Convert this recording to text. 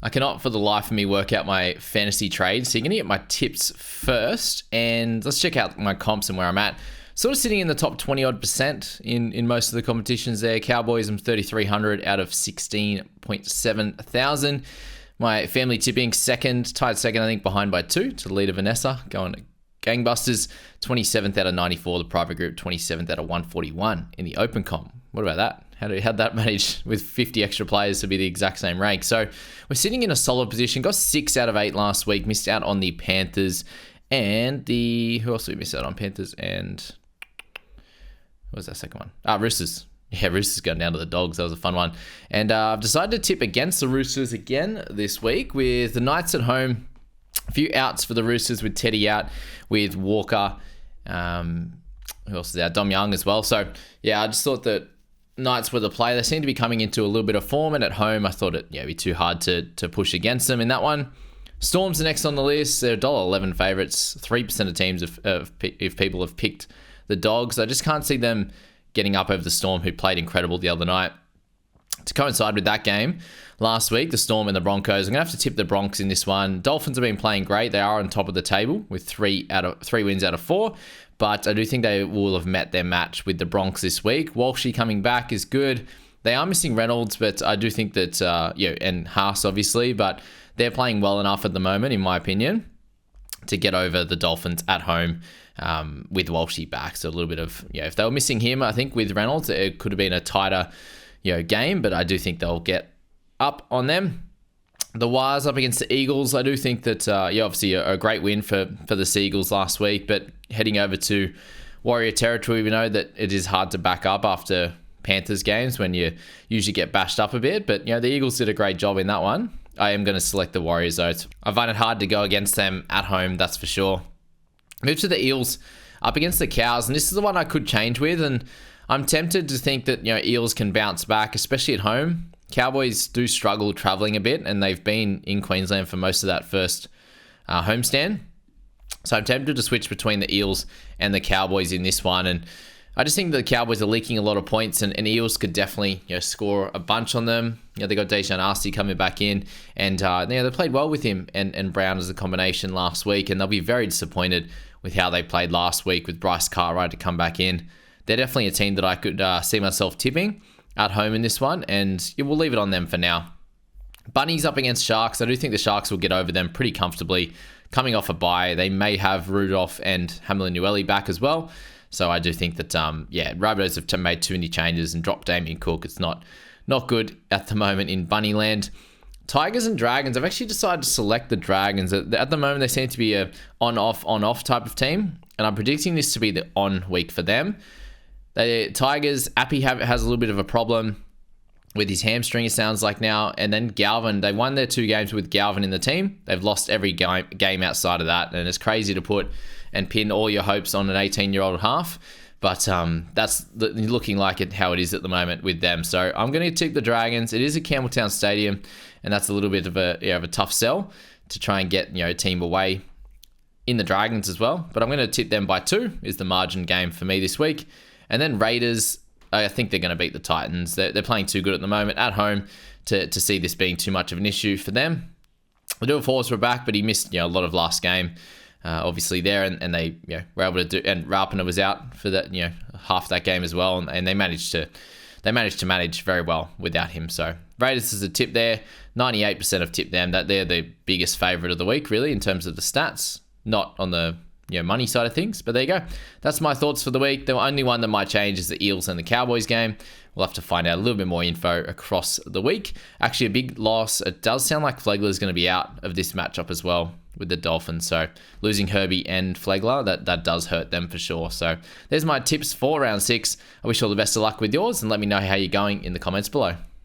I cannot for the life of me work out my fantasy trade, so you're going to get my tips first, and let's check out my comps and where I'm at. Sort of sitting in the top 20 odd percent in most of the competitions there. Cowboys, I'm 3,300 out of 16.7 thousand. My family tipping second, tied second, I think, behind by 2 to the leader Vanessa, going gangbusters. 27th out of 94, the private group, 27th out of 141 in the open comp. What about that? How'd that manage with 50 extra players to be the exact same rank? So we're sitting in a solid position. Got 6 out of 8 last week. Missed out on the Panthers and who else did we miss out on? Panthers and what was that second one? Roosters. Yeah, Roosters going down to the Dogs. That was a fun one. And I've decided to tip against the Roosters again this week with the Knights at home. A few outs for the Roosters with Teddy out, with Walker. Who else is out? Dom Young as well. So yeah, I just thought that Knights were the play. They seem to be coming into a little bit of form, and at home I thought it'd be too hard to push against them in that one. Storm's the next on the list. They're $1.11 favourites. 3% of teams if people have picked the Dogs. I just can't see them getting up over the Storm, who played incredible the other night. To coincide with that game last week, the Storm and the Broncos, I'm going to have to tip the Bronx in this one. Dolphins have been playing great. They are on top of the table with 3 wins out of 4. But I do think they will have met their match with the Bronx this week. Walshy coming back is good. They are missing Reynolds, but I do think that, and Haas obviously, but they're playing well enough at the moment, in my opinion, to get over the Dolphins at home with Walshy back. So a little bit of, if they were missing him, I think with Reynolds, it could have been a tighter, game, but I do think they'll get up on them. The Wires up against the Eagles. I do think that, obviously a great win for the Seagulls last week, but heading over to Warrior territory, we know that it is hard to back up after Panthers games when you usually get bashed up a bit, but, the Eagles did a great job in that one. I am going to select the Warriors, though. I find it hard to go against them at home, that's for sure. Move to the Eels up against the Cows, and this is the one I could change with, and I'm tempted to think that, Eels can bounce back, especially at home. Cowboys do struggle travelling a bit, and they've been in Queensland for most of that first homestand. So I'm tempted to switch between the Eels and the Cowboys in this one. And I just think the Cowboys are leaking a lot of points, and Eels could definitely score a bunch on them. They got Dejan Arce coming back in, and they played well with him and Brown as a combination last week, and they'll be very disappointed with how they played last week with Bryce Cartwright to come back in. They're definitely a team that I could see myself tipping at home in this one, and we'll leave it on them for now. Bunnies up against Sharks. I do think the Sharks will get over them pretty comfortably. Coming off a bye, they may have Rudolph and Hamlin-Uele back as well. So I do think that, Rabbitohs have made too many changes and dropped Damien Cook. It's not good at the moment in Bunnyland. Tigers and Dragons. I've actually decided to select the Dragons. At the moment, they seem to be a on-off type of team, and I'm predicting this to be the on week for them. The Tigers, Appy has a little bit of a problem with his hamstring, it sounds like now. And then Galvin, they won their 2 games with Galvin in the team. They've lost every game outside of that. And it's crazy to put and pin all your hopes on an 18-year-old half. But that's looking like how it is at the moment with them. So I'm going to tip the Dragons. It is at Campbelltown Stadium, and that's a little bit of a tough sell to try and get a team away in the Dragons as well. But I'm going to tip them by 2 is the margin game for me this week. And then Raiders, I think they're going to beat the Titans. They're playing too good at the moment at home to see this being too much of an issue for them. The Dual Force were back, but he missed a lot of last game, obviously there, and they were able to do. And Rapiner was out for that half that game as well, and they managed to manage very well without him. So Raiders is a tip there. 98% have tipped them. That they're the biggest favourite of the week, really, in terms of the stats. Not on the money side of things, but there you go. That's my thoughts for the week. The only one that might change is the Eels and the Cowboys game. We'll have to find out a little bit more info across the week. Actually, a big loss. It does sound like Flegler is going to be out of this matchup as well with the Dolphins. So losing Herbie and Flegler, that does hurt them for sure. So there's my tips for round 6. I wish you all the best of luck with yours, and let me know how you're going in the comments below.